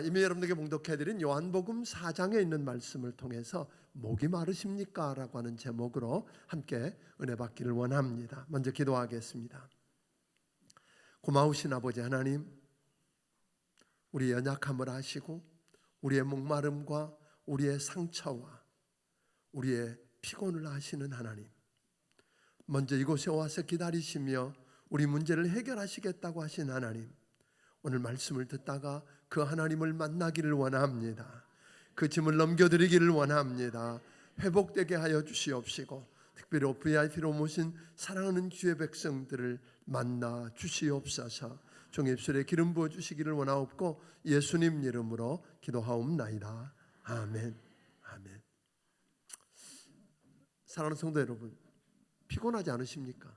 이미 여러분들에게 봉독해드린 요한복음 4장에 있는 말씀을 통해서 목이 마르십니까? 라고 하는 제목으로 함께 은혜 받기를 원합니다. 먼저 기도하겠습니다. 고마우신 아버지 하나님, 우리의 연약함을 아시고 우리의 목마름과 우리의 상처와 우리의 피곤을 아시는 하나님, 먼저 이곳에 와서 기다리시며 우리 문제를 해결하시겠다고 하신 하나님, 오늘 말씀을 듣다가 그 하나님을 만나기를 원합니다. 그 짐을 넘겨드리기를 원합니다. 회복되게 하여 주시옵시고 특별히 VIP로 모신 사랑하는 주의 백성들을 만나 주시옵소서. 종의 입술에 기름 부어 주시기를 원하옵고 예수님 이름으로 기도하옵나이다. 아멘. 아멘. 사랑하는 성도 여러분, 피곤하지 않으십니까?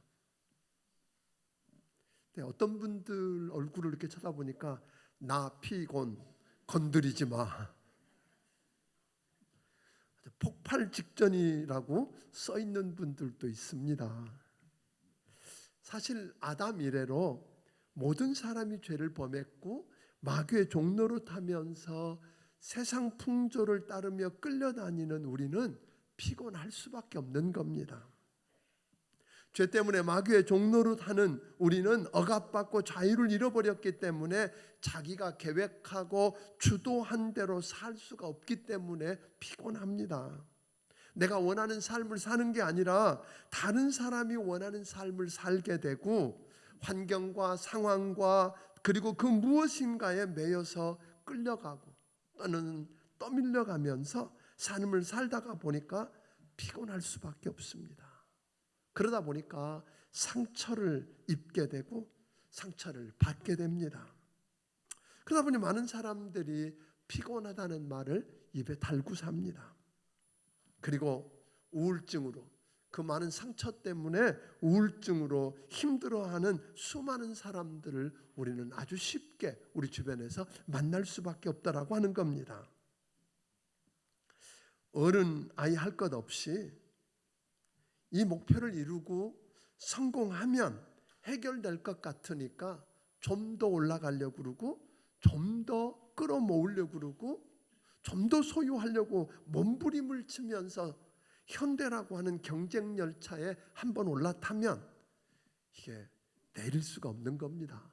네, 어떤 분들 얼굴을 이렇게 쳐다보니까 나 피곤, 건드리지 마, 폭발 직전이라고 써 있는 분들도 있습니다. 사실 아담 이래로 모든 사람이 죄를 범했고 마귀의 종노릇 하면서 세상 풍조를 따르며 끌려다니는 우리는 피곤할 수밖에 없는 겁니다. 죄 때문에 마귀의 종노릇하는 우리는 억압받고 자유를 잃어버렸기 때문에 자기가 계획하고 주도한 대로 살 수가 없기 때문에 피곤합니다. 내가 원하는 삶을 사는 게 아니라 다른 사람이 원하는 삶을 살게 되고 환경과 상황과 그리고 그 무엇인가에 매여서 끌려가고 또는 떠밀려가면서 삶을 살다가 보니까 피곤할 수밖에 없습니다. 그러다 보니까 상처를 입게 되고 상처를 받게 됩니다. 그러다 보니 많은 사람들이 피곤하다는 말을 입에 달고 삽니다. 그리고 우울증으로, 그 많은 상처 때문에 우울증으로 힘들어하는 수많은 사람들을 우리는 아주 쉽게 우리 주변에서 만날 수밖에 없다라고 하는 겁니다. 어른 아이 할 것 없이 이 목표를 이루고 성공하면 해결될 것 같으니까 좀 더 올라가려고 그러고 좀 더 끌어모으려고 그러고 좀 더 소유하려고 몸부림을 치면서 현대라고 하는 경쟁 열차에 한번 올라타면 이게 내릴 수가 없는 겁니다.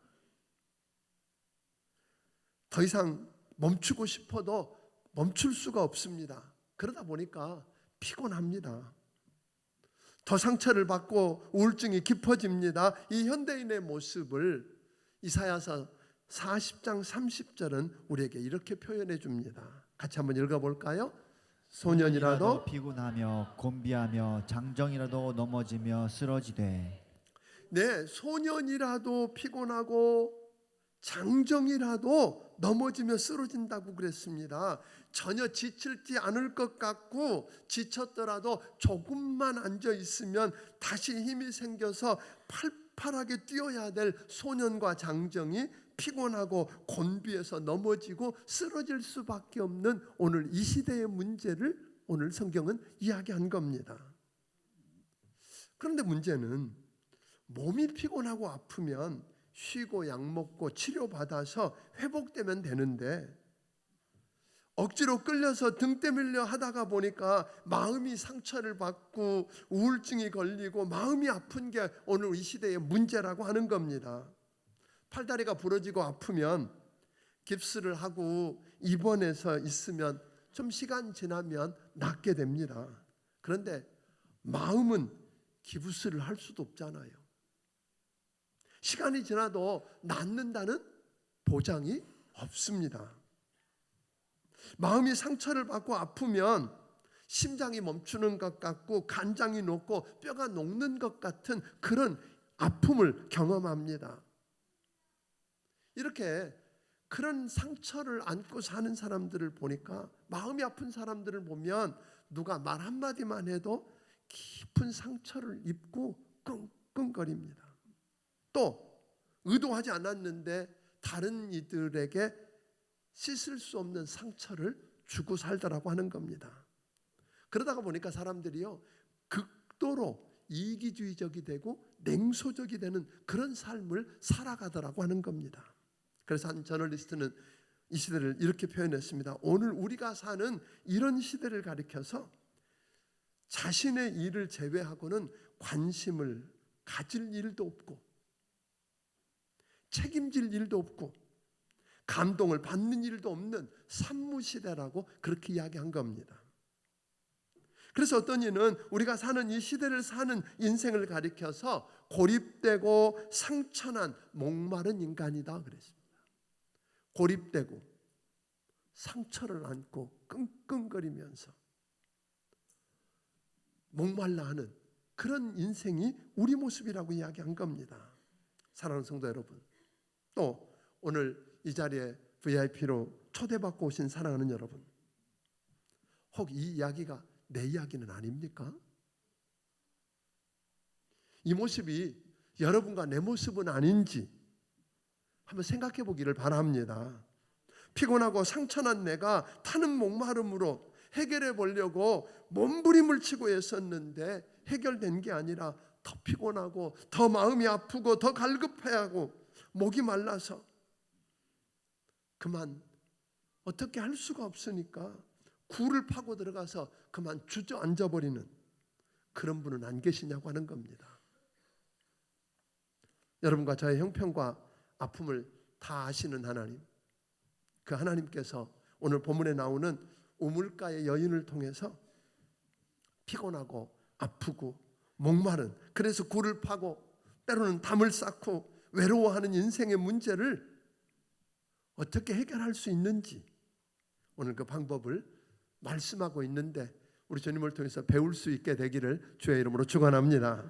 더 이상 멈추고 싶어도 멈출 수가 없습니다. 그러다 보니까 피곤합니다. 더 상처를 받고 우울증이 깊어집니다. 이 현대인의 모습을 이사야서 40장 30절은 우리에게 이렇게 표현해 줍니다. 같이 한번 읽어볼까요? 소년이라도 피곤하며 곤비하며 장정이라도 넘어지며 쓰러지되. 네, 소년이라도 피곤하고 장정이라도 넘어지며 쓰러진다고 그랬습니다. 전혀 지칠지 않을 것 같고 지쳤더라도 조금만 앉아 있으면 다시 힘이 생겨서 팔팔하게 뛰어야 될 소년과 장정이 피곤하고 곤비해서 넘어지고 쓰러질 수밖에 없는 오늘 이 시대의 문제를 오늘 성경은 이야기한 겁니다. 그런데 문제는 몸이 피곤하고 아프면 쉬고 약 먹고 치료받아서 회복되면 되는데 억지로 끌려서 등 때밀려 하다가 보니까 마음이 상처를 받고 우울증이 걸리고 마음이 아픈 게 오늘 이 시대의 문제라고 하는 겁니다. 팔다리가 부러지고 아프면 깁스를 하고 입원해서 있으면 좀 시간 지나면 낫게 됩니다. 그런데 마음은 기부스를 할 수도 없잖아요. 시간이 지나도 낫는다는 보장이 없습니다. 마음이 상처를 받고 아프면 심장이 멈추는 것 같고 간장이 녹고 뼈가 녹는 것 같은 그런 아픔을 경험합니다. 이렇게 그런 상처를 안고 사는 사람들을 보니까, 마음이 아픈 사람들을 보면 누가 말 한마디만 해도 깊은 상처를 입고 끙끙거립니다. 또 의도하지 않았는데 다른 이들에게 씻을 수 없는 상처를 주고 살더라고 하는 겁니다. 그러다가 보니까 사람들이요, 극도로 이기주의적이 되고 냉소적이 되는 그런 삶을 살아가더라고 하는 겁니다. 그래서 한 저널리스트는 이 시대를 이렇게 표현했습니다. 오늘 우리가 사는 이런 시대를 가리켜서 자신의 일을 제외하고는 관심을 가질 일도 없고 책임질 일도 없고 감동을 받는 일도 없는 산무시대라고 그렇게 이야기한 겁니다. 그래서 어떤 이는 우리가 사는 이 시대를 사는 인생을 가리켜서 고립되고 상처난 목마른 인간이다 그랬습니다. 고립되고 상처를 안고 끙끙거리면서 목말라 하는 그런 인생이 우리 모습이라고 이야기한 겁니다. 사랑하는 성도 여러분, 또 오늘 이 자리에 VIP로 초대받고 오신 사랑하는 여러분, 혹 이 이야기가 내 이야기는 아닙니까? 이 모습이 여러분과 내 모습은 아닌지 한번 생각해 보기를 바랍니다. 피곤하고 상처난 내가 타는 목마름으로 해결해 보려고 몸부림을 치고 애썼는데 해결된 게 아니라 더 피곤하고 더 마음이 아프고 더 갈급해하고 목이 말라서 그만 어떻게 할 수가 없으니까 굴을 파고 들어가서 그만 주저앉아 버리는 그런 분은 안 계시냐고 하는 겁니다. 여러분과 저의 형편과 아픔을 다 아시는 하나님, 그 하나님께서 오늘 본문에 나오는 우물가의 여인을 통해서 피곤하고 아프고 목마른, 그래서 굴을 파고 때로는 담을 쌓고 외로워하는 인생의 문제를 어떻게 해결할 수 있는지 오늘 그 방법을 말씀하고 있는데 우리 주님을 통해서 배울 수 있게 되기를 주의 이름으로 축원합니다.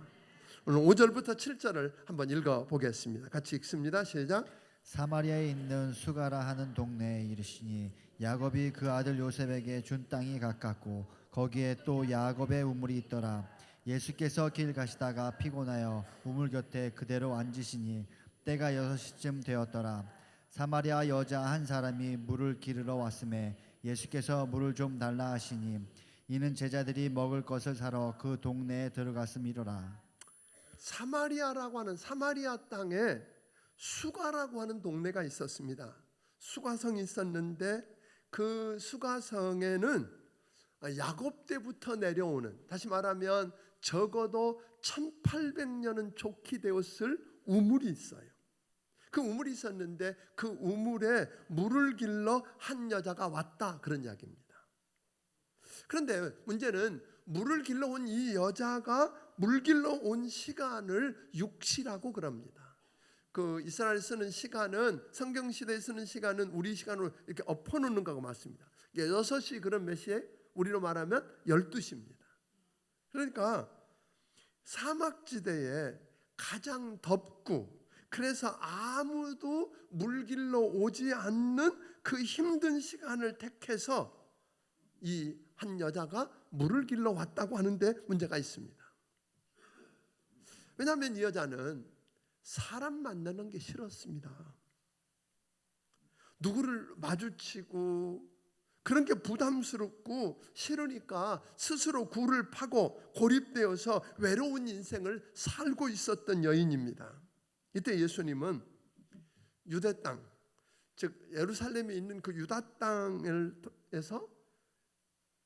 오늘 5절부터 7절을 한번 읽어보겠습니다. 같이 읽습니다. 시작. 사마리아에 있는 수가라 하는 동네에 이르시니 야곱이 그 아들 요셉에게 준 땅이 가깝고 거기에 또 야곱의 우물이 있더라. 예수께서 길 가시다가 피곤하여 우물 곁에 그대로 앉으시니 때가 6시쯤 되었더라. 사마리아 여자 한 사람이 물을 기르러 왔음에 예수께서 물을 좀 달라 하시니 이는 제자들이 먹을 것을 사러 그 동네에 들어갔음이로라. 사마리아라고 하는 사마리아 땅에 수가라고 하는 동네가 있었습니다. 수가성이 있었는데 그 수가성에는 야곱 때부터 내려오는, 다시 말하면 적어도 1800년은 좋게 되었을 우물이 있어요. 그 우물이 있었는데 그 우물에 물을 길러 한 여자가 왔다, 그런 이야기입니다. 그런데 문제는 물을 길러 온 이 여자가 물 길러 온 시간을 육시라고 그럽니다. 그 이스라엘 쓰는 시간은, 성경 시대에 쓰는 시간은 우리 시간으로 이렇게 엎어놓는 거하고 맞습니다. 6시 그럼 몇 시에? 우리로 말하면 12시입니다. 그러니까 사막지대에 가장 덥고 그래서 아무도 물 길러 오지 않는 그 힘든 시간을 택해서 이 한 여자가 물을 길러 왔다고 하는데 문제가 있습니다. 왜냐하면 이 여자는 사람 만나는 게 싫었습니다. 누구를 마주치고 그런 게 부담스럽고 싫으니까 스스로 굴을 파고 고립되어서 외로운 인생을 살고 있었던 여인입니다. 이때 예수님은 유대 땅, 즉 예루살렘에 있는 그 유다 땅에서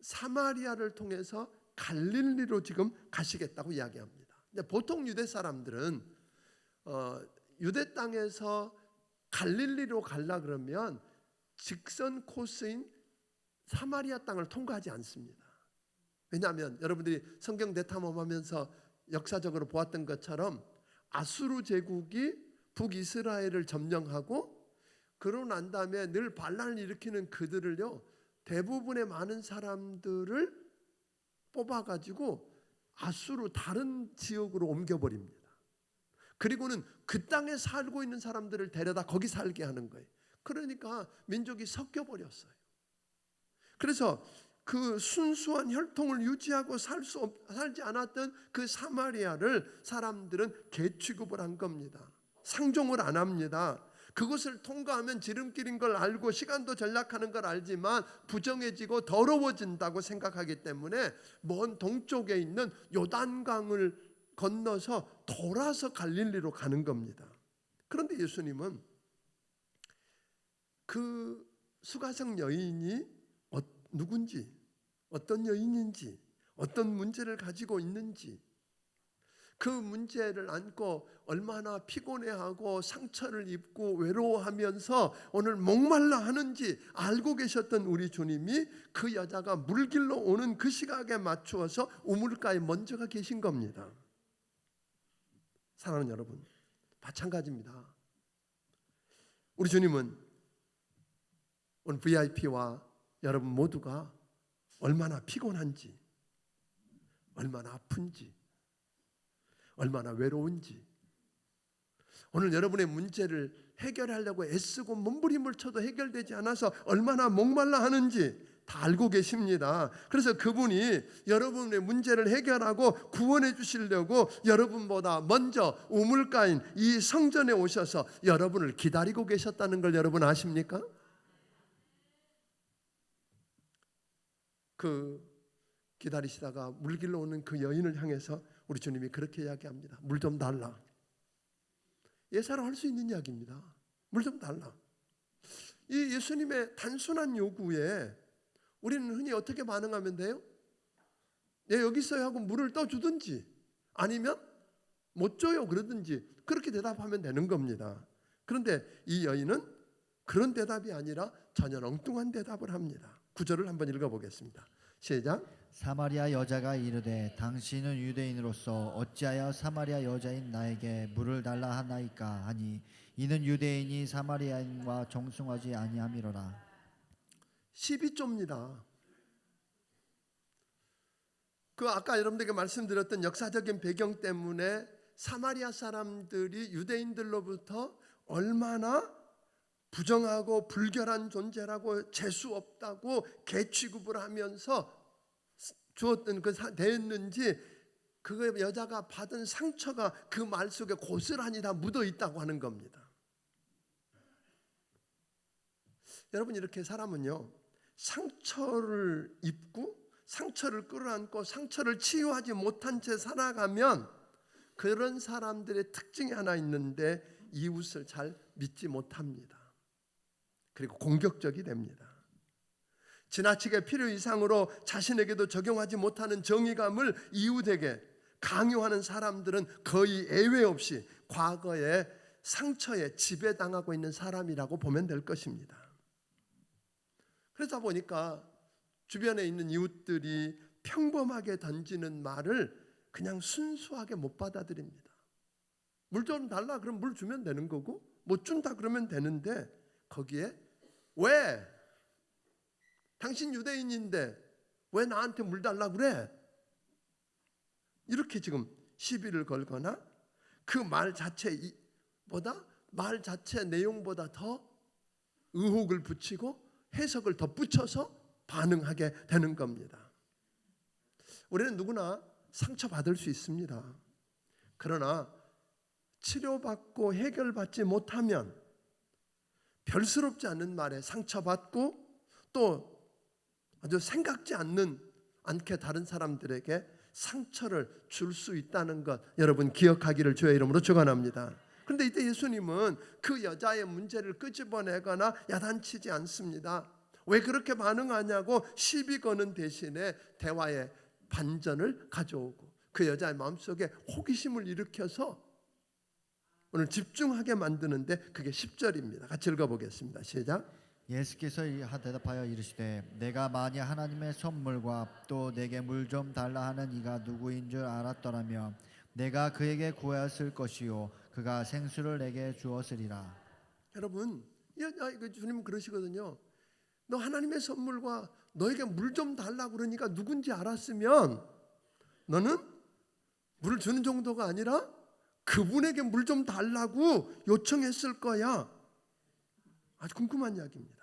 사마리아를 통해서 갈릴리로 지금 가시겠다고 이야기합니다. 근데 보통 유대 사람들은 유대 땅에서 갈릴리로 가려 그러면 직선 코스인 사마리아 땅을 통과하지 않습니다. 왜냐하면 여러분들이 성경 대탐험하면서 역사적으로 보았던 것처럼 아수르 제국이 북이스라엘을 점령하고 그러고 난 다음에 늘 반란을 일으키는 그들을요, 대부분의 많은 사람들을 뽑아가지고 아수르 다른 지역으로 옮겨버립니다. 그리고는 그 땅에 살고 있는 사람들을 데려다 거기 살게 하는 거예요. 그러니까 민족이 섞여버렸어요. 그래서 그 순수한 혈통을 유지하고 살지 않았던 그 사마리아를 사람들은 개취급을 한 겁니다. 상종을 안 합니다. 그것을 통과하면 지름길인 걸 알고 시간도 절약하는 걸 알지만 부정해지고 더러워진다고 생각하기 때문에 먼 동쪽에 있는 요단강을 건너서 돌아서 갈릴리로 가는 겁니다. 그런데 예수님은 그 수가성 여인이 누군지, 어떤 여인인지, 어떤 문제를 가지고 있는지, 그 문제를 안고 얼마나 피곤해하고 상처를 입고 외로워하면서 오늘 목말라 하는지 알고 계셨던 우리 주님이 그 여자가 물길로 오는 그 시각에 맞추어서 우물가에 먼저 가 계신 겁니다. 사랑하는 여러분, 마찬가지입니다. 우리 주님은 오늘 VIP와 여러분 모두가 얼마나 피곤한지, 얼마나 아픈지, 얼마나 외로운지, 오늘 여러분의 문제를 해결하려고 애쓰고 몸부림을 쳐도 해결되지 않아서 얼마나 목말라 하는지 다 알고 계십니다. 그래서 그분이 여러분의 문제를 해결하고 구원해 주시려고 여러분보다 먼저 우물가인 이 성전에 오셔서 여러분을 기다리고 계셨다는 걸 여러분 아십니까? 그 기다리시다가 물길로 오는 그 여인을 향해서 우리 주님이 그렇게 이야기합니다. 물 좀 달라. 예사로 할 수 있는 이야기입니다. 물 좀 달라. 이 예수님의 단순한 요구에 우리는 흔히 어떻게 반응하면 돼요? 여기 있어요 하고 물을 떠주든지 아니면 못 줘요 그러든지 그렇게 대답하면 되는 겁니다. 그런데 이 여인은 그런 대답이 아니라 전혀 엉뚱한 대답을 합니다. 9절을 한번 읽어보겠습니다. 시작. 사마리아 여자가 이르되 당신은 유대인으로서 어찌하여 사마리아 여자인 나에게 물을 달라 하나이까 하니 이는 유대인이 사마리아인과 정승하지 아니함이로라. 12조입니다. 그 아까 여러분들에게 말씀드렸던 역사적인 배경 때문에 사마리아 사람들이 유대인들로부터 얼마나 부정하고 불결한 존재라고 재수 없다고 개취급을 하면서 주었던 대했는지 그 여자가 받은 상처가 그 말 속에 고스란히 다 묻어 있다고 하는 겁니다. 여러분 이렇게 사람은요 상처를 입고 상처를 끌어안고 상처를 치유하지 못한 채 살아가면 그런 사람들의 특징이 하나 있는데 이웃을 잘 믿지 못합니다. 그리고 공격적이 됩니다. 지나치게 필요 이상으로 자신에게도 적용하지 못하는 정의감을 이웃에게 강요하는 사람들은 거의 예외 없이 과거의 상처에 지배당하고 있는 사람이라고 보면 될 것입니다. 그러다 보니까 주변에 있는 이웃들이 평범하게 던지는 말을 그냥 순수하게 못 받아들입니다. 물 좀 달라 그럼 물 주면 되는 거고 못 준다 그러면 되는데 거기에 왜? 당신 유대인인데 왜 나한테 물 달라 그래? 이렇게 지금 시비를 걸거나 그 말 자체보다 말 자체 내용보다 더 의혹을 붙이고 해석을 덧붙여서 반응하게 되는 겁니다. 우리는 누구나 상처받을 수 있습니다. 그러나 치료받고 해결받지 못하면 별스럽지 않은 말에 상처받고 또 아주 생각지 않게 다른 사람들에게 상처를 줄 수 있다는 것 여러분 기억하기를 주의 이름으로 축원합니다. 그런데 이때 예수님은 그 여자의 문제를 끄집어내거나 야단치지 않습니다. 왜 그렇게 반응하냐고 시비 거는 대신에 대화의 반전을 가져오고 그 여자의 마음속에 호기심을 일으켜서 오늘 집중하게 만드는데 그게 10절입니다. 같이 읽어보겠습니다. 시작. 예수께서 대답하여 이르시되 내가 만약 하나님의 선물과 또 내게 물 좀 달라 하는 이가 누구인 줄 알았더라면 내가 그에게 구하였을 것이요 그가 생수를 내게 주었으리라. 여러분 주님은 그러시거든요. 너 하나님의 선물과 너에게 물 좀 달라 그러니까 누군지 알았으면 너는 물을 주는 정도가 아니라 그분에게 물 좀 달라고 요청했을 거야. 아주 궁금한 이야기입니다.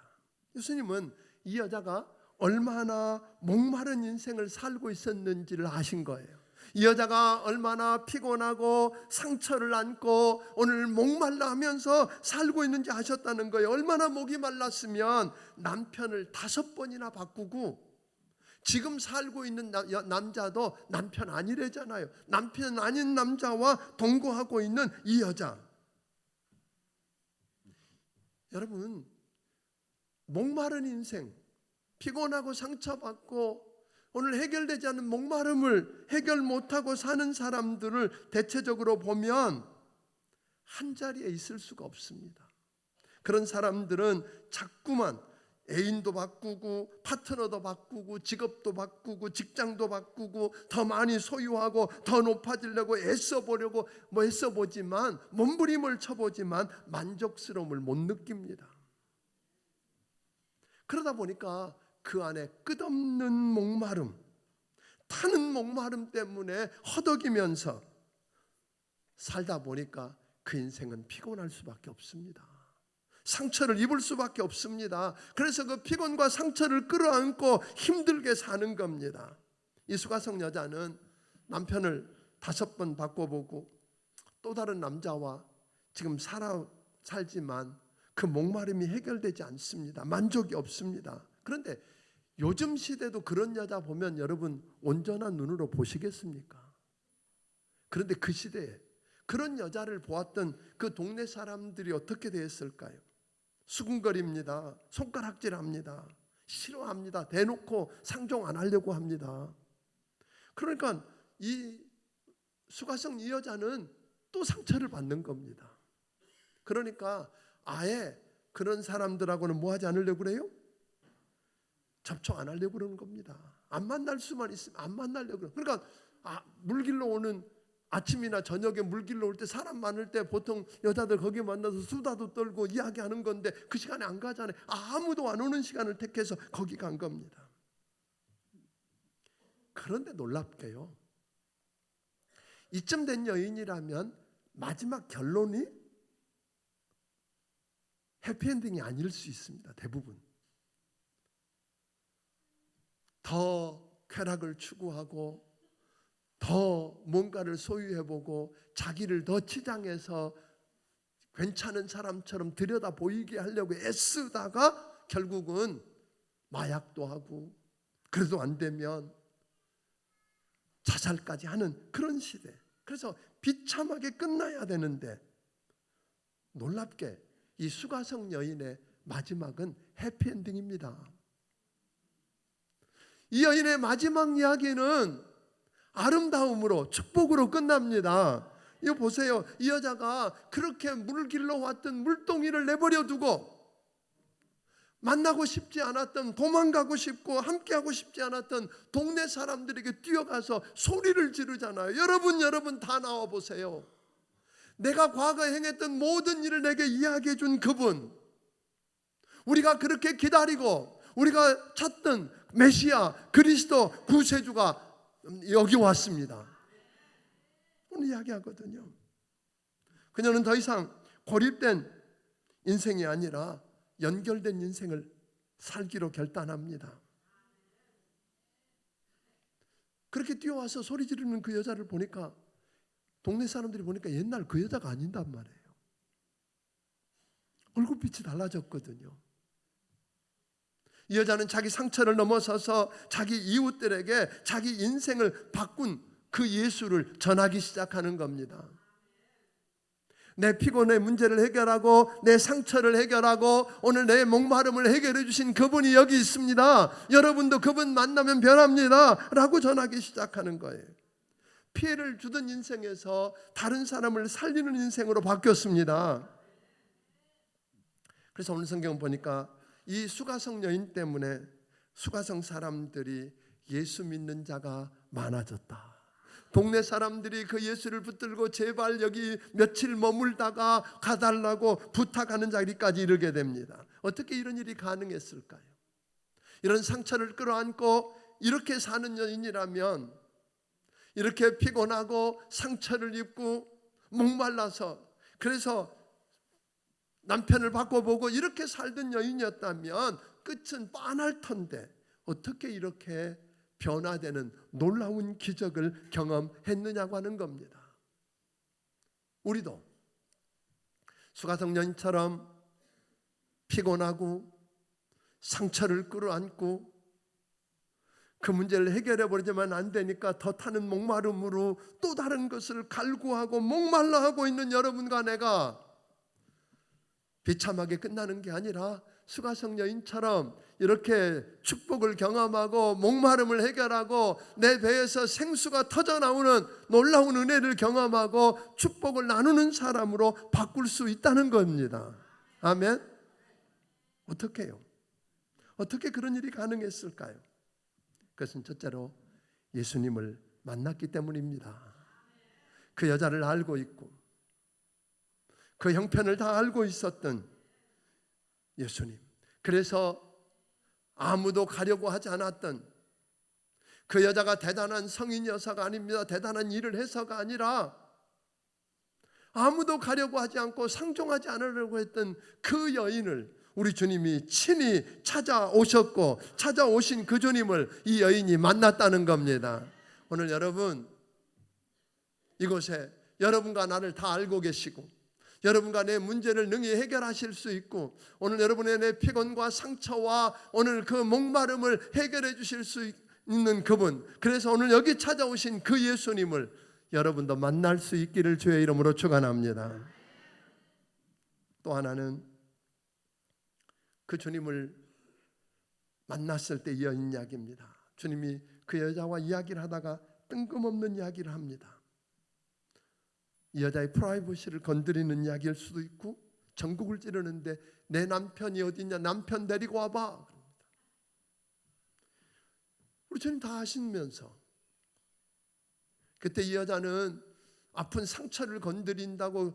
예수님은 이 여자가 얼마나 목마른 인생을 살고 있었는지를 아신 거예요. 이 여자가 얼마나 피곤하고 상처를 안고 오늘 목말라 하면서 살고 있는지 아셨다는 거예요. 얼마나 목이 말랐으면 남편을 5번이나 바꾸고 지금 살고 있는 남자도 남편 아니래잖아요. 남편 아닌 남자와 동거하고 있는 이 여자. 여러분 목마른 인생, 피곤하고 상처받고 오늘 해결되지 않는 목마름을 해결 못하고 사는 사람들을 대체적으로 보면 한자리에 있을 수가 없습니다. 그런 사람들은 자꾸만 애인도 바꾸고 파트너도 바꾸고 직업도 바꾸고 직장도 바꾸고 더 많이 소유하고 더 높아지려고 애써보려고 애써보지만 몸부림을 쳐보지만 만족스러움을 못 느낍니다. 그러다 보니까 그 안에 끝없는 목마름, 타는 목마름 때문에 허덕이면서 살다 보니까 그 인생은 피곤할 수밖에 없습니다. 상처를 입을 수밖에 없습니다. 그래서 그 피곤과 상처를 끌어안고 힘들게 사는 겁니다. 이 수가성 여자는 남편을 5번 바꿔보고 또 다른 남자와 지금 살지만 그 목마름이 해결되지 않습니다. 만족이 없습니다. 그런데 요즘 시대도 그런 여자 보면 여러분 온전한 눈으로 보시겠습니까? 그런데 그 시대에 그런 여자를 보았던 그 동네 사람들이 어떻게 되었을까요? 수군거립니다. 손가락질합니다. 싫어합니다. 대놓고 상종 안 하려고 합니다. 그러니까 이 수가성 이 여자는 또 상처를 받는 겁니다. 그러니까 아예 그런 사람들하고는 뭐 하지 않으려고 그래요? 접촉 안 하려고 그러는 겁니다. 안 만날 수만 있으면 안 만나려고 그래요. 그러니까 물길로 오는 아침이나 저녁에 물길로 올 때 사람 많을 때 보통 여자들 거기 만나서 수다도 떨고 이야기하는 건데 그 시간에 안 가잖아요. 아무도 안 오는 시간을 택해서 거기 간 겁니다. 그런데 놀랍게요, 이쯤 된 여인이라면 마지막 결론이 해피엔딩이 아닐 수 있습니다. 대부분 더 쾌락을 추구하고 더 뭔가를 소유해보고 자기를 더 치장해서 괜찮은 사람처럼 들여다 보이게 하려고 애쓰다가 결국은 마약도 하고 그래도 안 되면 자살까지 하는 그런 시대. 그래서 비참하게 끝나야 되는데 놀랍게 이 수가성 여인의 마지막은 해피엔딩입니다. 이 여인의 마지막 이야기는 아름다움으로 축복으로 끝납니다. 이거 보세요. 이 여자가 그렇게 물길로 왔던 물동이를 내버려 두고 만나고 싶지 않았던, 도망가고 싶고 함께하고 싶지 않았던 동네 사람들에게 뛰어가서 소리를 지르잖아요. 여러분 다 나와 보세요. 내가 과거에 행했던 모든 일을 내게 이야기해 준 그분, 우리가 그렇게 기다리고 우리가 찾던 메시아 그리스도 구세주가 여기 왔습니다. 오늘 이야기하거든요. 그녀는 더 이상 고립된 인생이 아니라 연결된 인생을 살기로 결단합니다. 그렇게 뛰어와서 소리 지르는 그 여자를 보니까 동네 사람들이 보니까 옛날 그 여자가 아닌단 말이에요. 얼굴빛이 달라졌거든요. 이 여자는 자기 상처를 넘어서서 자기 이웃들에게 자기 인생을 바꾼 그 예수를 전하기 시작하는 겁니다. 내 피곤의 문제를 해결하고 내 상처를 해결하고 오늘 내 목마름을 해결해 주신 그분이 여기 있습니다. 여러분도 그분 만나면 변합니다 라고 전하기 시작하는 거예요. 피해를 주던 인생에서 다른 사람을 살리는 인생으로 바뀌었습니다. 그래서 오늘 성경 보니까 이 수가성 여인 때문에 수가성 사람들이 예수 믿는 자가 많아졌다. 동네 사람들이 그 예수를 붙들고 제발 여기 며칠 머물다가 가달라고 부탁하는 자리까지 이르게 됩니다. 어떻게 이런 일이 가능했을까요? 이런 상처를 끌어안고 이렇게 사는 여인이라면, 이렇게 피곤하고 상처를 입고 목말라서 그래서 남편을 바꿔보고 이렇게 살던 여인이었다면 끝은 뻔할 텐데 어떻게 이렇게 변화되는 놀라운 기적을 경험했느냐고 하는 겁니다. 우리도 수가성 여인처럼 피곤하고 상처를 끌어안고 그 문제를 해결해버리지만 안 되니까 더 타는 목마름으로 또 다른 것을 갈구하고 목말라 하고 있는 여러분과 내가 비참하게 끝나는 게 아니라 수가성 여인처럼 이렇게 축복을 경험하고 목마름을 해결하고 내 배에서 생수가 터져나오는 놀라운 은혜를 경험하고 축복을 나누는 사람으로 바꿀 수 있다는 겁니다. 아멘. 어떻게 해요? 어떻게 그런 일이 가능했을까요? 그것은 첫째로 예수님을 만났기 때문입니다. 그 여자를 알고 있고 그 형편을 다 알고 있었던 예수님, 그래서 아무도 가려고 하지 않았던 그 여자가 대단한 성인이어서가 아닙니다. 대단한 일을 해서가 아니라 아무도 가려고 하지 않고 상종하지 않으려고 했던 그 여인을 우리 주님이 친히 찾아오셨고 찾아오신 그 주님을 이 여인이 만났다는 겁니다. 오늘 여러분 이곳에 여러분과 나를 다 알고 계시고 여러분과 내 문제를 능히 해결하실 수 있고 오늘 여러분의 내 피곤과 상처와 오늘 그 목마름을 해결해 주실 수 있는 그분, 그래서 오늘 여기 찾아오신 그 예수님을 여러분도 만날 수 있기를 주의 이름으로 축원합니다. 또 하나는 그 주님을 만났을 때 이어진 이야기입니다. 주님이 그 여자와 이야기를 하다가 뜬금없는 이야기를 합니다. 이 여자의 프라이버시를 건드리는 이야기일 수도 있고 전국을 찌르는데 내 남편이 어디냐, 남편 데리고 와봐. 우리 주님 다 아시면서 그때 이 여자는 아픈 상처를 건드린다고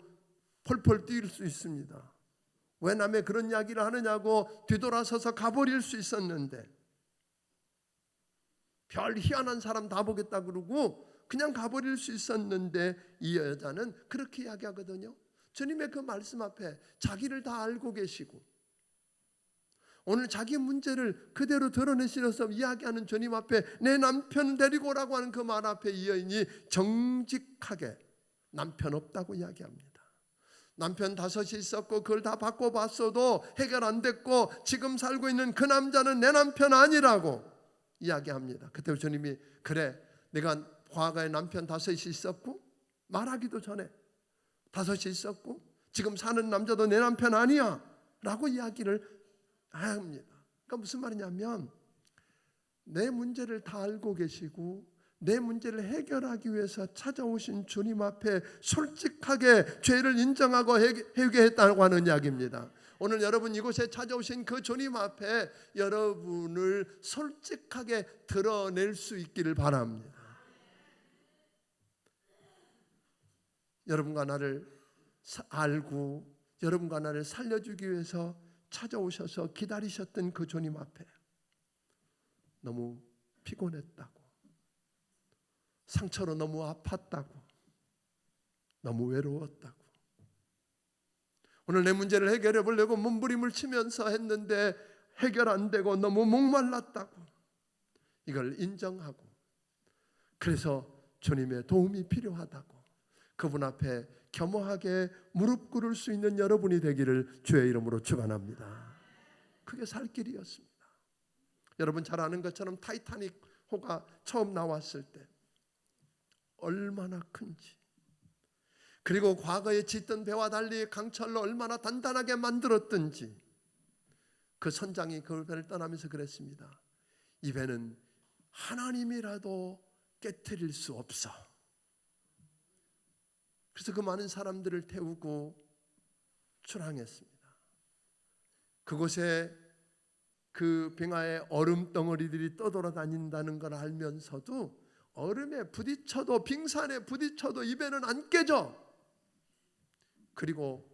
펄펄 뛸 수 있습니다. 왜 남의 그런 이야기를 하느냐고 뒤돌아서서 가버릴 수 있었는데 별 희한한 사람 다 보겠다 그러고 그냥 가버릴 수 있었는데 이 여자는 그렇게 이야기하거든요. 주님의 그 말씀 앞에 자기를 다 알고 계시고 오늘 자기 문제를 그대로 드러내시면서 이야기하는 주님 앞에 내 남편 데리고 오라고 하는 그 말 앞에 이 여인이 정직하게 남편 없다고 이야기합니다. 남편 5이 있었고 그걸 다 바꿔봤어도 해결 안 됐고 지금 살고 있는 그 남자는 내 남편 아니라고 이야기합니다. 그때 주님이 그래 내가 과거에 남편 5이 있었고 말하기도 전에 5이 있었고 지금 사는 남자도 내 남편 아니야 라고 이야기를 합니다. 그러니까 무슨 말이냐면 내 문제를 다 알고 계시고 내 문제를 해결하기 위해서 찾아오신 주님 앞에 솔직하게 죄를 인정하고 회개했다고 하는 이야기입니다. 오늘 여러분 이곳에 찾아오신 그 주님 앞에 여러분을 솔직하게 드러낼 수 있기를 바랍니다. 여러분과 나를 알고 여러분과 나를 살려주기 위해서 찾아오셔서 기다리셨던 그 주님 앞에 너무 피곤했다고, 상처로 너무 아팠다고, 너무 외로웠다고, 오늘 내 문제를 해결해 보려고 몸부림을 치면서 했는데 해결 안 되고 너무 목말랐다고, 이걸 인정하고 그래서 주님의 도움이 필요하다고 그분 앞에 겸허하게 무릎 꿇을 수 있는 여러분이 되기를 주의 이름으로 축원합니다. 그게 살 길이었습니다. 여러분 잘 아는 것처럼 타이타닉 호가 처음 나왔을 때 얼마나 큰지, 그리고 과거에 짓던 배와 달리 강철로 얼마나 단단하게 만들었던지, 그 선장이 그 배를 떠나면서 그랬습니다. 이 배는 하나님이라도 깨트릴 수 없어. 그래서 그 많은 사람들을 태우고 출항했습니다. 그곳에 그 빙하에 얼음 덩어리들이 떠돌아다닌다는 걸 알면서도 얼음에 부딪혀도, 빙산에 부딪혀도 이 배는 안 깨져. 그리고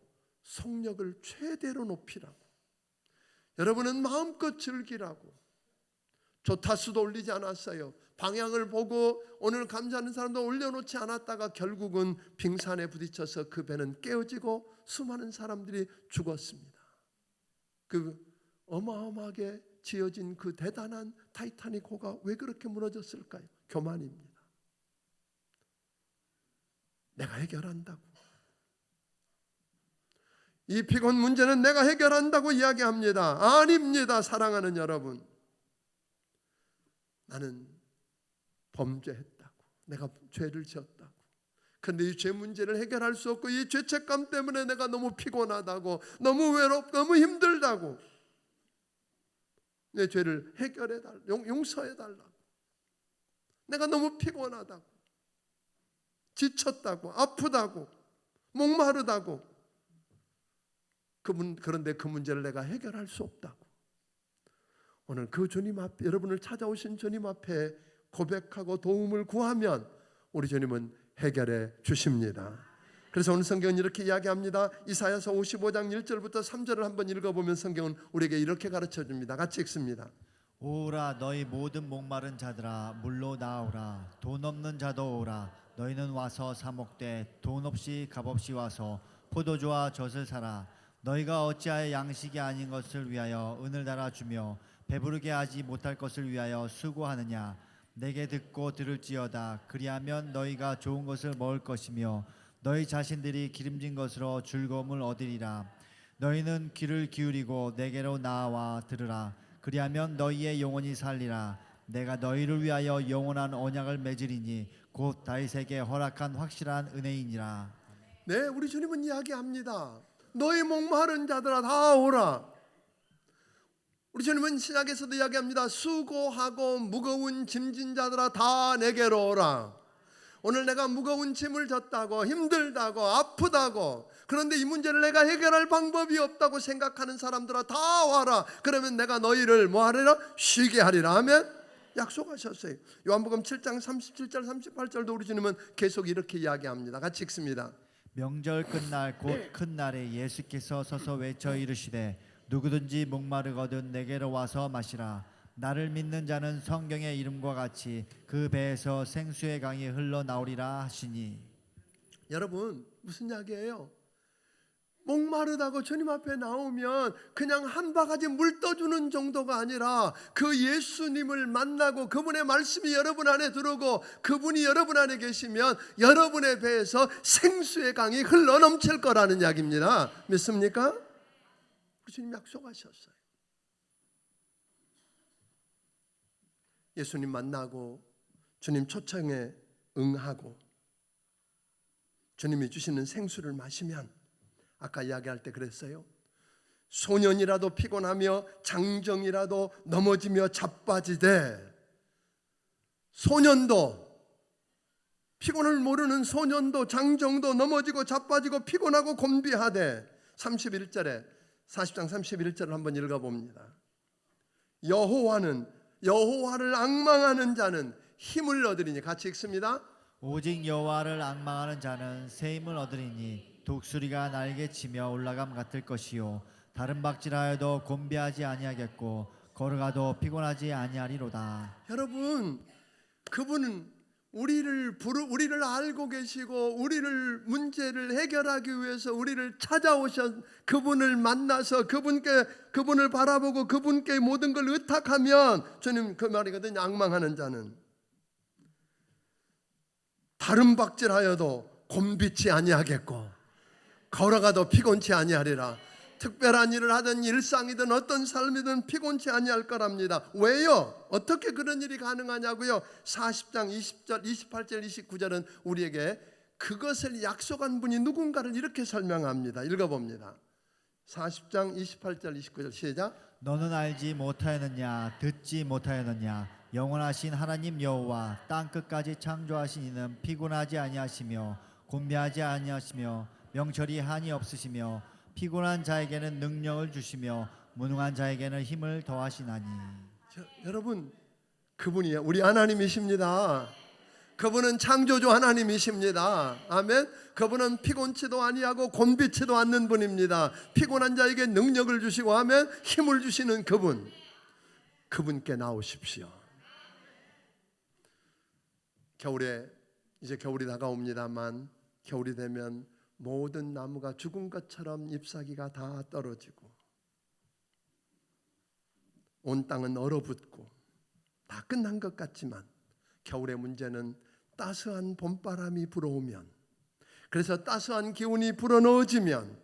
속력을 최대로 높이라고, 여러분은 마음껏 즐기라고. 조타수도 올리지 않았어요. 방향을 보고 오늘 감사하는 사람도 올려놓지 않았다가 결국은 빙산에 부딪혀서 그 배는 깨어지고 수많은 사람들이 죽었습니다. 그 어마어마하게 지어진 그 대단한 타이타닉 호가 왜 그렇게 무너졌을까요? 교만입니다. 내가 해결한다고, 이 피곤 문제는 내가 해결한다고 이야기합니다. 아닙니다. 사랑하는 여러분, 나는 범죄했다고, 내가 죄를 지었다고, 그런데 이 죄 문제를 해결할 수 없고 이 죄책감 때문에 내가 너무 피곤하다고, 너무 외롭고 너무 힘들다고 내 죄를 해결해 달라, 용서해 달라. 내가 너무 피곤하다고, 지쳤다고, 아프다고, 목마르다고. 그런데 그 문제를 내가 해결할 수 없다고. 오늘 그 주님 앞에, 여러분을 찾아오신 주님 앞에 고백하고 도움을 구하면 우리 주님은 해결해 주십니다. 그래서 오늘 성경은 이렇게 이야기합니다. 이사야서 55장 1절부터 3절을 한번 읽어보면 성경은 우리에게 이렇게 가르쳐줍니다. 같이 읽습니다. 오라 너희 모든 목마른 자들아 물로 나오라. 돈 없는 자도 오라. 너희는 와서 사 먹되 돈 없이 값없이 와서 포도주와 젖을 사라. 너희가 어찌하여 양식이 아닌 것을 위하여 은을 달아주며 배부르게 하지 못할 것을 위하여 수고하느냐. 내게 듣고 들을지어다. 그리하면 너희가 좋은 것을 먹을 것이며 너희 자신들이 기름진 것으로 즐거움을 얻으리라. 너희는 귀를 기울이고 내게로 나와 들으라. 그리하면 너희의 영혼이 살리라. 내가 너희를 위하여 영원한 언약을 맺으리니 곧 다윗에게 허락한 확실한 은혜이니라. 네, 우리 주님은 이야기합니다. 너희 목마른 자들아 다 오라. 우리 주님은 신약에서도 이야기합니다. 수고하고 무거운 짐진 자들아 다 내게로 오라. 오늘 내가 무거운 짐을 졌다고, 힘들다고, 아프다고, 그런데 이 문제를 내가 해결할 방법이 없다고 생각하는 사람들아 다 와라. 그러면 내가 너희를 뭐 하리라? 쉬게 하리라 하면 약속하셨어요. 요한복음 7장 37절 38절도 우리 주님은 계속 이렇게 이야기합니다. 같이 읽습니다. 명절 끝날 곧 큰 날에 예수께서 서서 외쳐 이르시되 누구든지 목마르거든 내게로 와서 마시라. 나를 믿는 자는 성경의 이름과 같이 그 배에서 생수의 강이 흘러나오리라 하시니. 여러분 무슨 이야기예요? 목마르다고 주님 앞에 나오면 그냥 한 바가지 물 떠주는 정도가 아니라 그 예수님을 만나고 그분의 말씀이 여러분 안에 들어오고 그분이 여러분 안에 계시면 여러분의 배에서 생수의 강이 흘러넘칠 거라는 이야기입니다. 믿습니까? 주님 약속하셨어요. 예수님 만나고 주님 초청에 응하고 주님이 주시는 생수를 마시면 아까 이야기할 때 그랬어요. 소년이라도 피곤하며 장정이라도 넘어지며 자빠지되, 소년도, 피곤을 모르는 소년도 장정도 넘어지고 자빠지고 피곤하고 곤비하되, 31절에 40장 31절을 한번 읽어봅니다. 여호와를 앙망하는 자는 힘을 얻으리니, 같이 읽습니다. 오직 여호와를 앙망하는 자는 새 힘을 얻으리니 독수리가 날개치며 올라감 같을 것이요 다른 박질하여도 곤비하지 아니하겠고 걸어가도 피곤하지 아니하리로다. 여러분, 그분은 우리를 알고 계시고 우리를 문제를 해결하기 위해서 우리를 찾아오신 그분을 만나서 그분을 바라보고 그분께 모든 걸 의탁하면, 주님 그 말이거든요. 앙망하는 자는 다른 박질하여도 곤비치 아니하겠고 걸어가도 피곤치 아니하리라. 특별한 일을 하든 일상이든 어떤 삶이든 피곤치 아니할 거랍니다. 왜요? 어떻게 그런 일이 가능하냐고요? 40장 20절, 28절, 29절은 우리에게 그것을 약속한 분이 누군가를 이렇게 설명합니다. 읽어봅니다. 40장 28절, 29절 시작. 너는 알지 못하였느냐 듣지 못하였느냐 영원하신 하나님 여호와 땅 끝까지 창조하신 이는 피곤하지 아니하시며 곤비하지 아니하시며 명철이 한이 없으시며 피곤한 자에게는 능력을 주시며 무능한 자에게는 힘을 더하시나니. 여러분, 그분이 우리 하나님이십니다. 그분은 창조주 하나님이십니다. 아멘. 그분은 피곤치도 아니하고 곤비치도 않는 분입니다. 피곤한 자에게 능력을 주시고 하면 힘을 주시는 그분, 그분께 나오십시오. 이제 겨울이 다가옵니다만, 겨울이 되면 모든 나무가 죽은 것처럼 잎사귀가 다 떨어지고 온 땅은 얼어붙고 다 끝난 것 같지만, 겨울의 문제는 따스한 봄바람이 불어오면, 그래서 따스한 기운이 불어넣어지면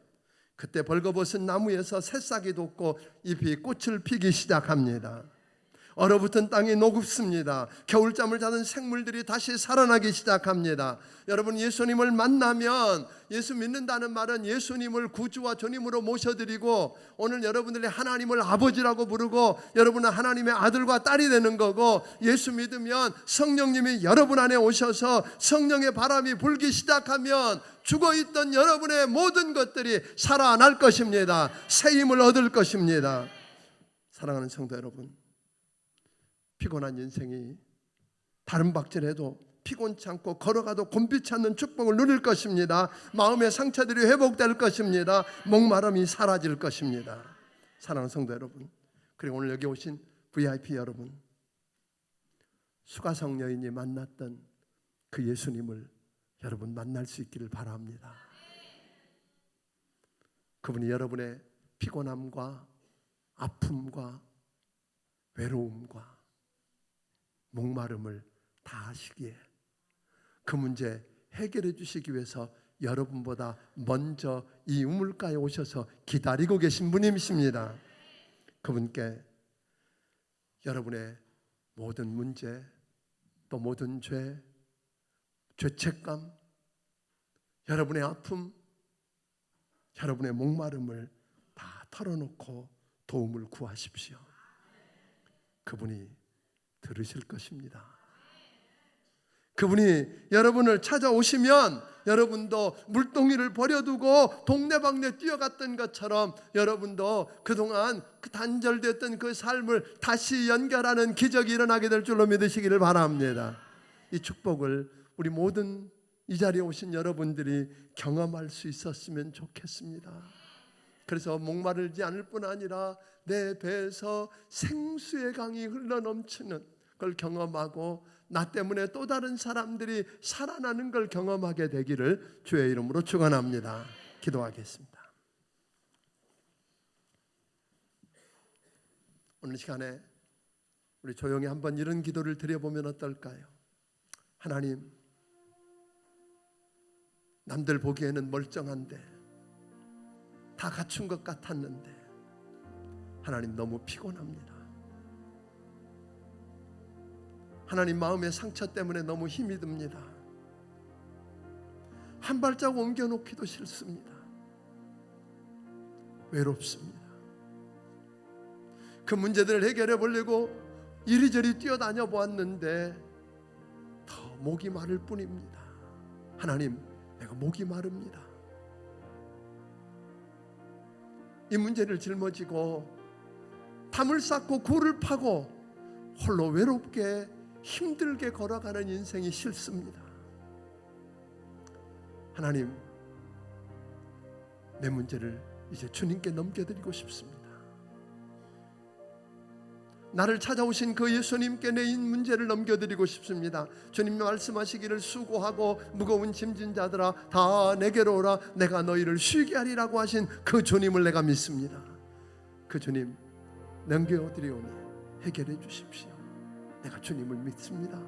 그때 벌거벗은 나무에서 새싹이 돋고 잎이 꽃을 피기 시작합니다. 얼어붙은 땅이 녹습니다. 겨울잠을 자는 생물들이 다시 살아나기 시작합니다. 여러분, 예수님을 만나면, 예수 믿는다는 말은 예수님을 구주와 주님으로 모셔드리고, 오늘 여러분들이 하나님을 아버지라고 부르고 여러분은 하나님의 아들과 딸이 되는 거고, 예수 믿으면 성령님이 여러분 안에 오셔서 성령의 바람이 불기 시작하면 죽어있던 여러분의 모든 것들이 살아날 것입니다. 새 힘을 얻을 것입니다. 사랑하는 성도 여러분, 피곤한 인생이 다른 박질해도 피곤치 않고 걸어가도 곤비치 않는 축복을 누릴 것입니다. 마음의 상처들이 회복될 것입니다. 목마름이 사라질 것입니다. 사랑하는 성도 여러분, 그리고 오늘 여기 오신 VIP 여러분, 수가성 여인이 만났던 그 예수님을 여러분 만날 수 있기를 바랍니다. 그분이 여러분의 피곤함과 아픔과 외로움과 목마름을 다 아시기에 그 문제 해결해 주시기 위해서 여러분보다 먼저 이 우물가에 오셔서 기다리고 계신 분이십니다. 그분께 여러분의 모든 문제, 또 모든 죄, 죄책감, 여러분의 아픔, 여러분의 목마름을 다 털어놓고 도움을 구하십시오. 그분이 들으실 것입니다. 그분이 여러분을 찾아오시면 여러분도 물동이를 버려두고 동네방네 뛰어갔던 것처럼 여러분도 그동안 그 단절됐던 그 삶을 다시 연결하는 기적이 일어나게 될 줄로 믿으시기를 바랍니다. 이 축복을 우리 모든 이 자리에 오신 여러분들이 경험할 수 있었으면 좋겠습니다. 그래서 목마르지 않을 뿐 아니라 내 배에서 생수의 강이 흘러넘치는 걸 경험하고 나 때문에 또 다른 사람들이 살아나는 걸 경험하게 되기를 주의 이름으로 축원합니다. 기도하겠습니다. 오늘 시간에 우리 조용히 한번 이런 기도를 드려보면 어떨까요? 하나님, 남들 보기에는 멀쩡한데 다 갖춘 것 같았는데 하나님 너무 피곤합니다. 하나님, 마음의 상처 때문에 너무 힘이 듭니다. 한 발자국 옮겨놓기도 싫습니다. 외롭습니다. 그 문제들을 해결해 보려고 이리저리 뛰어다녀 보았는데 더 목이 마를 뿐입니다. 하나님, 내가 목이 마릅니다. 이 문제를 짊어지고 담을 쌓고 굴을 파고 홀로 외롭게 힘들게 걸어가는 인생이 싫습니다. 하나님, 내 문제를 이제 주님께 넘겨드리고 싶습니다. 나를 찾아오신 그 예수님께 내 문제를 넘겨드리고 싶습니다. 주님 말씀하시기를 수고하고 무거운 짐진 자들아 다 내게로 오라 내가 너희를 쉬게 하리라고 하신 그 주님을 내가 믿습니다. 그 주님 넘겨드리오니 해결해 주십시오. 내가 주님을 믿습니다.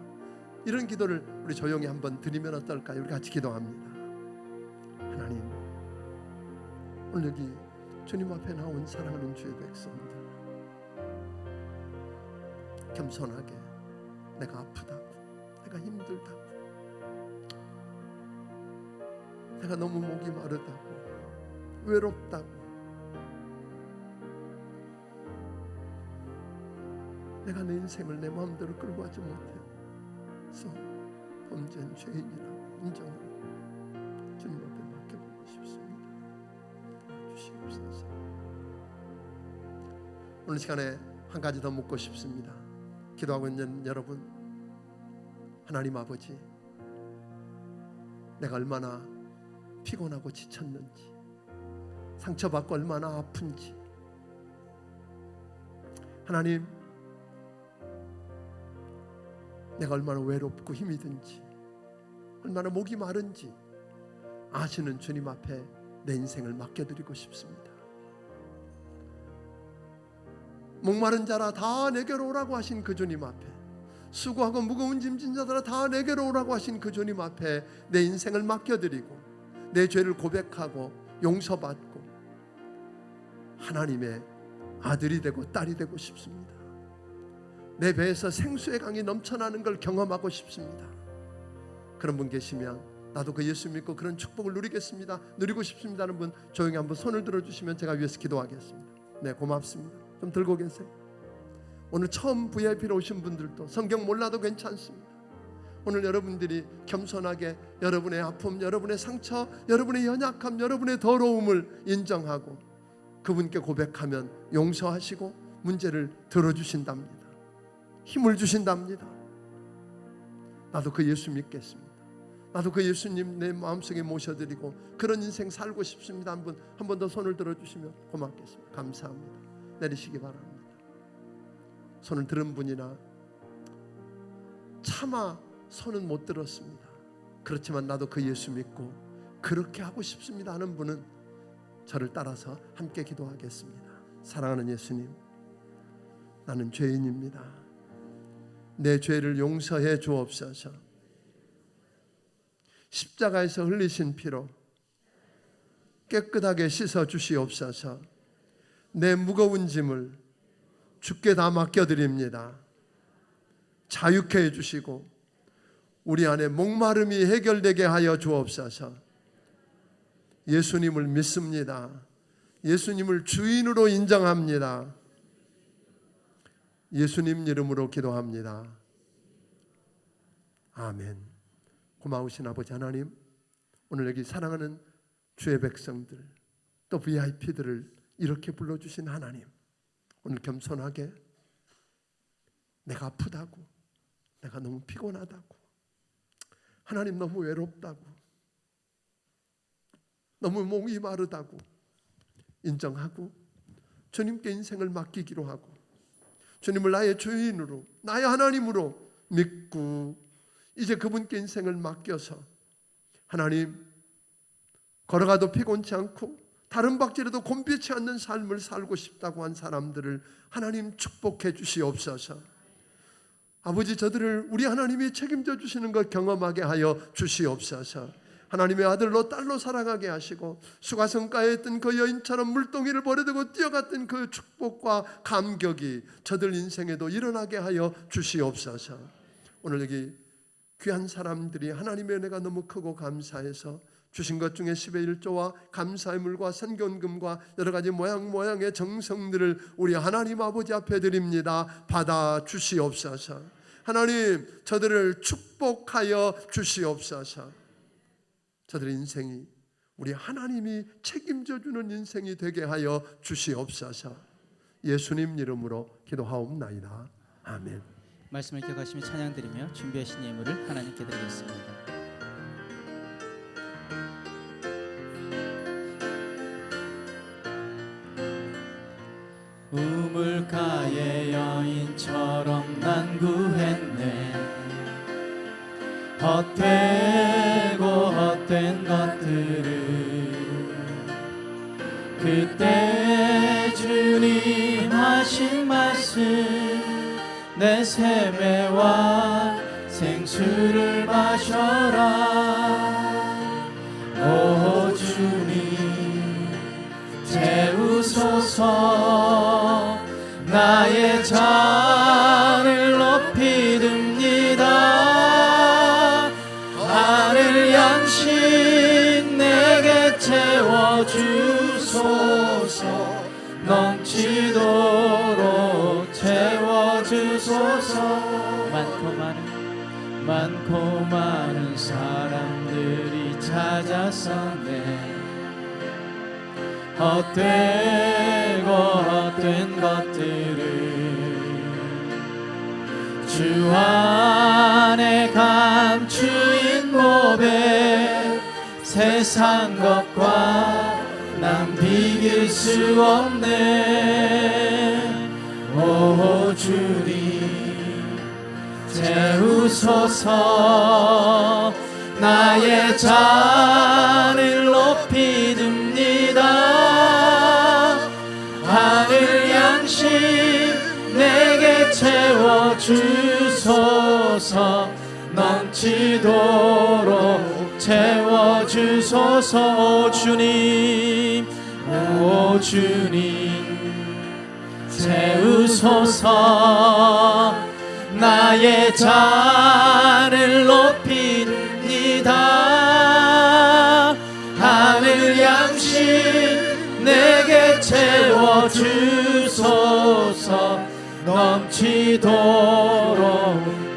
이런 기도를 우리 조용히 한번 드리면 어떨까요? 우리 같이 기도합니다. 하나님, 오늘 여기 주님 앞에 나온 사랑하는 주의 백성들, 겸손하게 내가 아프다고, 내가 힘들다고, 내가 너무 목이 마르다고, 외롭다고, 내가 내 인생을 내 마음대로 끌고 가지 못해서 범죄한 죄인이라고 인정하고 주님 앞에 맡겨보고 싶습니다. 도와주시옵소서. 오늘 시간에 한 가지 더 묻고 싶습니다. 기도하고 있는 여러분, 하나님 아버지, 내가 얼마나 피곤하고 지쳤는지, 상처받고 얼마나 아픈지, 하나님, 내가 얼마나 외롭고 힘이 든지, 얼마나 목이 마른지 아시는 주님 앞에 내 인생을 맡겨드리고 싶습니다. 목마른 자라 다 내게로 오라고 하신 그 주님 앞에, 수고하고 무거운 짐진 자들아 다 내게로 오라고 하신 그 주님 앞에 내 인생을 맡겨드리고 내 죄를 고백하고 용서받고 하나님의 아들이 되고 딸이 되고 싶습니다. 내 배에서 생수의 강이 넘쳐나는 걸 경험하고 싶습니다. 그런 분 계시면 나도 그 예수 믿고 그런 축복을 누리겠습니다, 누리고 싶습니다 하는 분 조용히 한번 손을 들어주시면 제가 위해서 기도하겠습니다. 네, 고맙습니다. 좀 들고 계세요. 오늘 처음 VIP로 오신 분들도 성경 몰라도 괜찮습니다. 오늘 여러분들이 겸손하게 여러분의 아픔, 여러분의 상처, 여러분의 연약함, 여러분의 더러움을 인정하고 그분께 고백하면 용서하시고 문제를 들어주신답니다. 힘을 주신답니다. 나도 그 예수 믿겠습니다. 나도 그 예수님 내 마음속에 모셔드리고 그런 인생 살고 싶습니다. 한 번 더 손을 들어주시면 고맙겠습니다. 감사합니다. 내리시기 바랍니다. 손을 들은 분이나 차마 손은 못 들었습니다. 그렇지만 나도 그 예수 믿고 그렇게 하고 싶습니다 하는 분은 저를 따라서 함께 기도하겠습니다. 사랑하는 예수님, 나는 죄인입니다. 내 죄를 용서해 주옵소서. 십자가에서 흘리신 피로 깨끗하게 씻어 주시옵소서. 내 무거운 짐을 주께 다 맡겨드립니다. 자유케 해주시고 우리 안에 목마름이 해결되게 하여 주옵소서. 예수님을 믿습니다. 예수님을 주인으로 인정합니다. 예수님 이름으로 기도합니다. 아멘. 고마우신 아버지 하나님, 오늘 여기 사랑하는 주의 백성들 또 VIP들을 이렇게 불러주신 하나님, 오늘 겸손하게 내가 아프다고, 내가 너무 피곤하다고, 하나님 너무 외롭다고, 너무 목이 마르다고 인정하고 주님께 인생을 맡기기로 하고 주님을 나의 주인으로, 나의 하나님으로 믿고 이제 그분께 인생을 맡겨서 하나님 걸어가도 피곤치 않고 다른 박질에도 곤비치 않는 삶을 살고 싶다고 한 사람들을 하나님 축복해 주시옵소서. 아버지, 저들을 우리 하나님이 책임져 주시는 걸 경험하게 하여 주시옵소서. 하나님의 아들로 딸로 사랑하게 하시고 수가성가에 있던 그 여인처럼 물동이를 버려두고 뛰어갔던 그 축복과 감격이 저들 인생에도 일어나게 하여 주시옵소서. 오늘 여기 귀한 사람들이 하나님의 은혜가 너무 크고 감사해서 주신 것 중에 10의 1조와 감사의 물과 선견금과 여러 가지 모양의 정성들을 우리 하나님 아버지 앞에 드립니다. 받아 주시옵소서. 하나님, 저들을 축복하여 주시옵소서. 저들의 인생이 우리 하나님이 책임져 주는 인생이 되게 하여 주시옵소서. 예수님 이름으로 기도하옵나이다. 아멘. 말씀을 기억하시며 찬양 드리며 준비하신 예물을 하나님께 드리겠습니다. 우물가의 여인처럼 난 구했네. 헛되고 헛된 것들을 그때 주님 하신 말씀, 내 세매와 생수를 마셔라. 오 주님 채우소서. 나의 잔을 높이 듭니다. 하늘 양식 내게 채워주소서. 넘치도록 채워주소서. 많고 많은 사람들이 찾아섰네. 헛되고 헛된 것들을 주 안에 감추인 고백, 세상 것과 난 비길 수 없네. 오 주님 채우소서. 나의 잔을 높이 듭니다. 하늘 양식 내게 채워주소서. 넘치도록 채워주소서. 오 주님, 오 주님 채우소서. 나의 잔을 높이니이다. 하늘 양식 내게 채워주소서. 넘치도록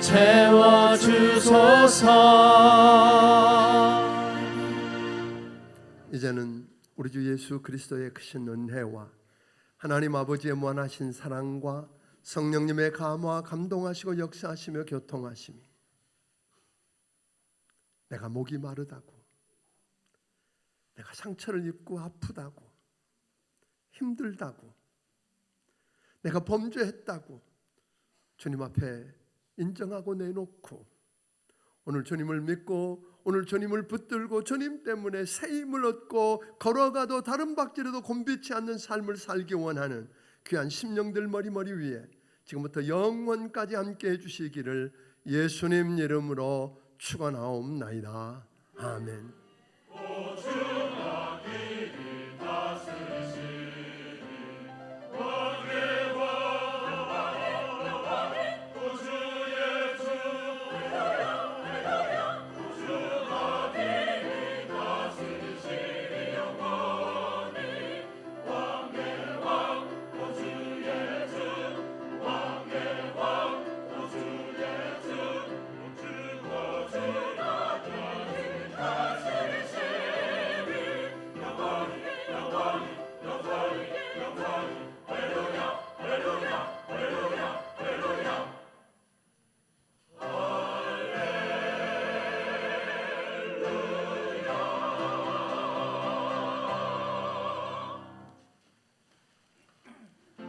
채워주소서. 이제는 우리 주 예수 그리스도의 크신 은혜와 하나님 아버지의 무한하신 사랑과 성령님의 감화 감동하시고 역사하시며 교통하심이, 내가 목이 마르다고, 내가 상처를 입고 아프다고, 힘들다고, 내가 범죄했다고 주님 앞에 인정하고 내놓고 오늘 주님을 믿고 오늘 주님을 붙들고 주님 때문에 새 힘을 얻고 걸어가도 다른 박질에도 곤비치 않는 삶을 살기 원하는 귀한 심령들 머리 위에 지금부터 영원까지 함께 해주시기를 예수님 이름으로 축원하옵나이다. 아멘.